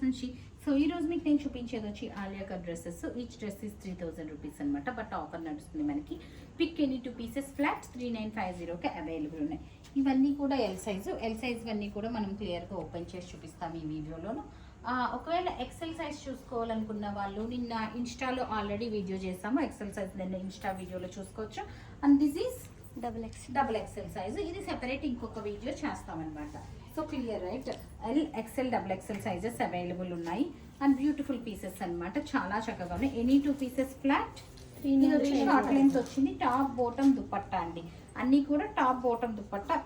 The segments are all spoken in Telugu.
నుంచి. సో ఈ రోజు మీకు నేను చూపించేది వచ్చి Alia cut dresses. Each dress is 3000 rupees అనమాట. బట్ ఆఫర్ నడుస్తుంది మనకి. పిక్ ఎనీ 2 పీసెస్ ఫ్లాట్ 3950కి అవైలబుల్ ఉన్నాయి. ఇవన్నీ కూడా ఎల్ సైజ్ అన్నీ కూడా మనం క్లియర్గా ఓపెన్ చేసి చూపిస్తాం ఈ వీడియోలోను. ఒకవేళ ఎక్సెల్ సైజ్ చూసుకోవాలనుకున్న వాళ్ళు నిన్న ఇన్స్టాలో ఆల్రెడీ వీడియో చేసాము. ఎక్సెల్ సైజ్ నిన్న ఇన్స్టా వీడియోలో చూసుకోవచ్చు. And this is double XL size. ఇది సెపరేట్ ఇంకొక వీడియో చేస్తామన్నమాట. So clear right. L XL double XL sizes available ఉన్నాయి. అండ్ బ్యూటిఫుల్ పీసెస్ అనమాట. చాలా చక్కగా ఉన్నాయి. Any 2 pieces flat. ఇది వచ్చి షార్ట్ లెంత్ వచ్చింది. టాప్ బాటమ్ దుపట్టా అండి. అన్నీ కూడా టాప్ బాటమ్ దుపట్టా.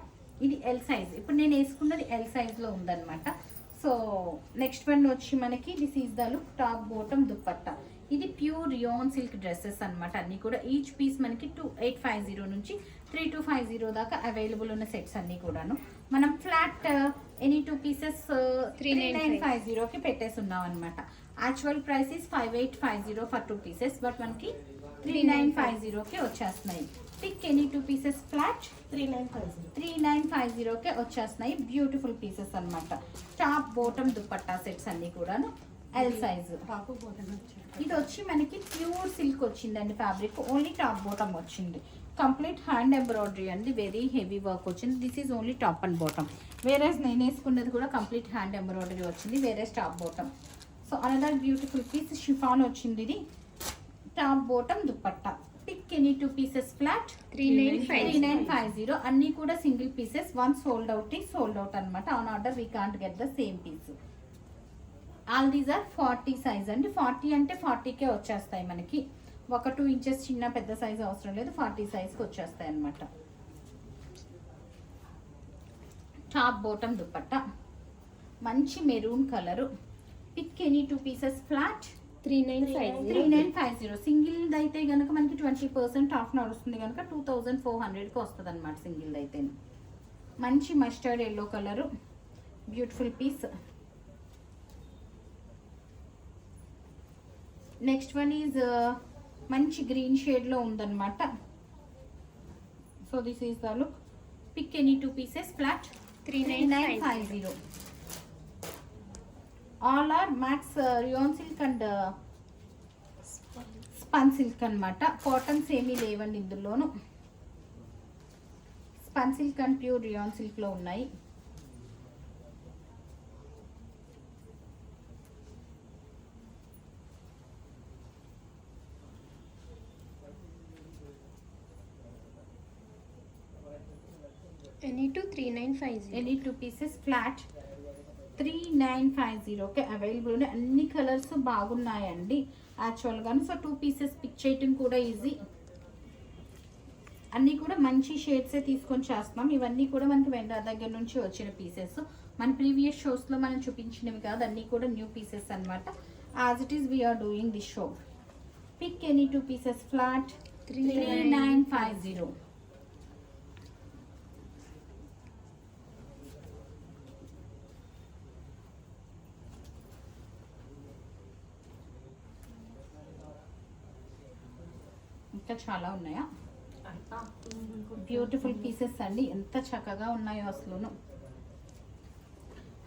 ఇది ఎల్ సైజ్. ఇప్పుడు నేను వేసుకున్నది ఎల్ సైజ్లో ఉందన్నమాట. సో నెక్స్ట్ వన్ వచ్చి మనకి this is the look. Top bottom dupatta. ఇది ప్యూర్ రియాన్ సిల్క్ డ్రెస్సెస్ అనమాట. అన్నీ కూడా ఈచ్ పీస్ మనకి 2850 నుంచి 3250 దాకా అవైలబుల్ ఉన్న సెట్స్ అన్నీ కూడాను. మనం ఫ్లాట్ ఎనీ 2 పీసెస్ 3950కి పెట్టేసి ఉన్నాం అనమాట. Actual price is 5850 for 2 pieces. But మనకి 3950కి వచ్చేస్తున్నాయి. పిక్ ఎనీ 2 పీసెస్ ఫ్లాట్ 3950కి వచ్చేస్తున్నాయి. బ్యూటిఫుల్ పీసెస్ అనమాట. టాప్ బాటమ్ దుపట్టా సెట్స్ అన్నీ కూడాను ఎల్ సైజు. ఇది వచ్చి మనకి ప్యూర్ సిల్క్ వచ్చిందండి. ఫ్యాబ్రిక్ ఓన్లీ టాప్ బాటమ్ వచ్చింది. కంప్లీట్ హ్యాండ్ ఎంబ్రాయిడరీ అండి. వెరీ హెవీ వర్క్ వచ్చింది. This is only top and bottom. Whereas నేను వేసుకున్నది కూడా కంప్లీట్ హ్యాండ్ ఎంబ్రాయిడరీ వచ్చింది. Whereas top bottom. So another beautiful piece chiffon వచ్చింది. ఇది top bottom dupatta. Pick any 2 pieces flat 3950. అన్నీ కూడా single pieces. One sold out అనమాట. On order we can't get the same piece. All these are 40 size అండి. 40 అంటే 40కే వచ్చేస్తాయి మనకి. ఒక 2 ఇంచెస్ చిన్న పెద్ద సైజ్ అవసరం లేదు. 40 సైజ్కి వచ్చేస్తాయి అనమాట. Top bottom dupatta. మంచి maroon colour. Pick any 2 pieces flat 3950. Single అయితే కనుక మనకి 20% ఆఫ్ నడుస్తుంది కనుక 2400కి వస్తుంది అనమాట సింగిల్ అయితే. మంచి mustard yellow colour. Beautiful piece. Next one is మంచి గ్రీన్ షేడ్లో ఉందన్నమాట. So this is the look. Pick any 2 pieces flat 3950. All are max rayon silk and spun silk అనమాట. కాటన్స్ ఏమీ లేవండి ఇందులోను. Spun silk and pure rayon సిల్క్లో ఉన్నాయి. ఎనీ 2 పీసెస్ ఫ్లాట్ 3950కి అవైలబుల్ ఉన్నాయి. అన్ని కలర్స్ బాగున్నాయండి యాక్చువల్గా. సో 2 పీసెస్ పిక్ చేయటం కూడా ఈజీ. అన్నీ కూడా మంచి షేడ్సే తీసుకొని చేస్తున్నాం. ఇవన్నీ కూడా మనకి వెండర్ దగ్గర నుంచి వచ్చిన పీసెస్. మన ప్రీవియస్ షోస్లో మనం చూపించినవి కాదు. అన్నీ కూడా న్యూ పీసెస్ అనమాట. As it is we're doing this show. Pick any 2 pieces flat 3950. ఇంకా చాలా ఉన్నాయా? బ్యూటిఫుల్ పీసెస్ అండి. ఎంత చక్కగా ఉన్నాయో అసలును.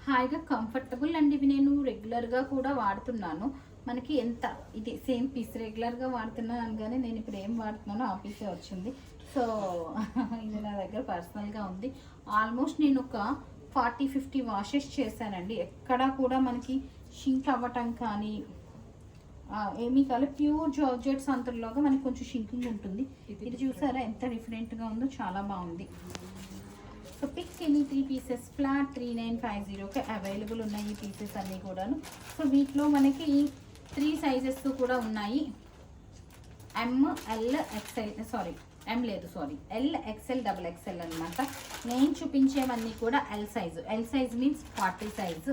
హాయిగా కంఫర్టబుల్ అండి. ఇవి నేను రెగ్యులర్గా కూడా వాడుతున్నాను. మనకి ఎంత ఇది సేమ్ పీస్ రెగ్యులర్గా వాడుతున్నాను కానీ నేను ఇప్పుడు ఏం వాడుతున్నానో ఆ పీసే వచ్చింది. సో ఇది నా దగ్గర పర్సనల్గా ఉంది. ఆల్మోస్ట్ నేను ఒక 40-50 వాషెస్ చేశానండి. ఎక్కడా కూడా మనకి షింక్ అవ్వటం కానీ ఏమీ కాదు. ప్యూర్ జార్జెట్స్ అంతలోగా మనకి కొంచెం షింకింగ్ ఉంటుంది. ఇది చూసారా ఎంత డిఫరెంట్గా ఉందో. చాలా బాగుంది. So pick any 3 pieces flat 3950కి అవైలబుల్ ఉన్నాయి ఈ పీసెస్ అన్నీ కూడాను. సో వీటిలో మనకి 3 సైజెస్ కూడా ఉన్నాయి. ఎల్ ఎక్సెల్ డబుల్ ఎక్సెల్ అనమాట. నేను చూపించేవన్నీ కూడా L size. L size means 40 size.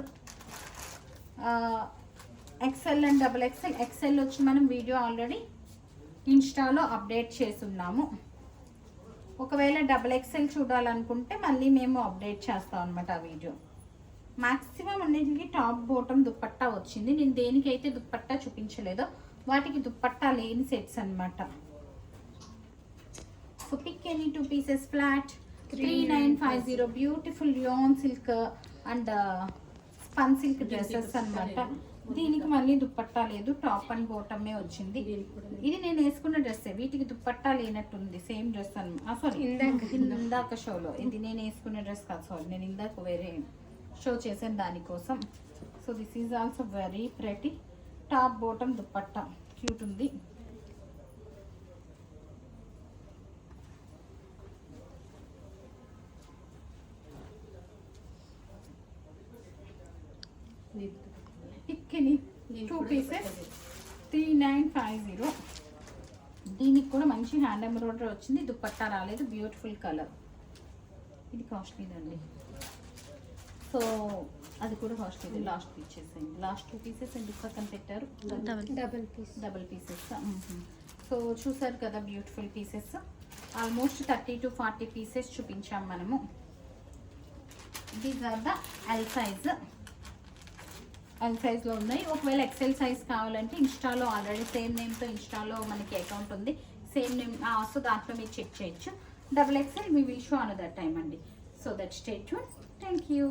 XL and double XL. XL వచ్చి మనం వీడియో ఆల్రెడీ ఇన్స్టాలో అప్డేట్ చేస్తున్నాము. ఒకవేళ డబుల్ ఎక్సెల్ చూడాలనుకుంటే మళ్ళీ మేము అప్డేట్ చేస్తాం అనమాట ఆ వీడియో. మ్యాక్సిమం అన్నింటికి టాప్ బాటమ్ దుపట్టా వచ్చింది. నేను దేనికైతే దుపట్టా చూపించలేదో వాటికి దుపట్టా లేని సెట్స్ అనమాట. So pick any 2 pieces flat 3950. Beautiful rayon silk and pan silk dresses అన్నమాట. దీనికి మళ్ళీ దుప్పట్టా లేదు, టాప్ అండ్ బాటమే వచ్చింది. ఇది నేను వేసుకున్న డ్రెస్, వీటికి దుప్పట్టా లేనట్టుంది. సేమ్ డ్రెస్ అన్నమాట. సారీ, ఇందాక షోలో ఇది నేను వేసుకున్న డ్రెస్ కాదు, సారీ నేను ఇందాక వేరే షో చేశాను దానికోసం. So this is also very pretty. Top bottom dupatta cute ఉంది. ఇక్కని 2 పీసెస్ 3950. దీనికి కూడా మంచి హ్యాండ్ ఎంబ్రాయిడరీ వచ్చింది, దుప్పట్టా రాలేదు, బ్యూటిఫుల్ కలర్. ఇది కాస్ట్లీదండి, సో అది కూడా కాస్ట్లీ. లాస్ట్ పీసెస్ అండి, లాస్ట్ 2 పీసెస్ ఎందుకు పక్కన పెట్టారు? Double pieces. సో చూసారు కదా beautiful pieces. Almost 30 to 40 pieces చూపించాం మనము. దీస్ ఆర్ ద ఎల్ సైజ్లో ఉన్నాయి. ఒకవేళ ఎక్సెల్ సైజ్ కావాలంటే ఇన్స్టాలో ఆల్రెడీ సేమ్ నేమ్తో ఇన్స్టాలో మనకి అకౌంట్ ఉంది, సేమ్ నేమ్. సో దాంట్లో మీరు చెక్ చేయొచ్చు. XXL we will show another time అండి. So that stay tune. Thank you.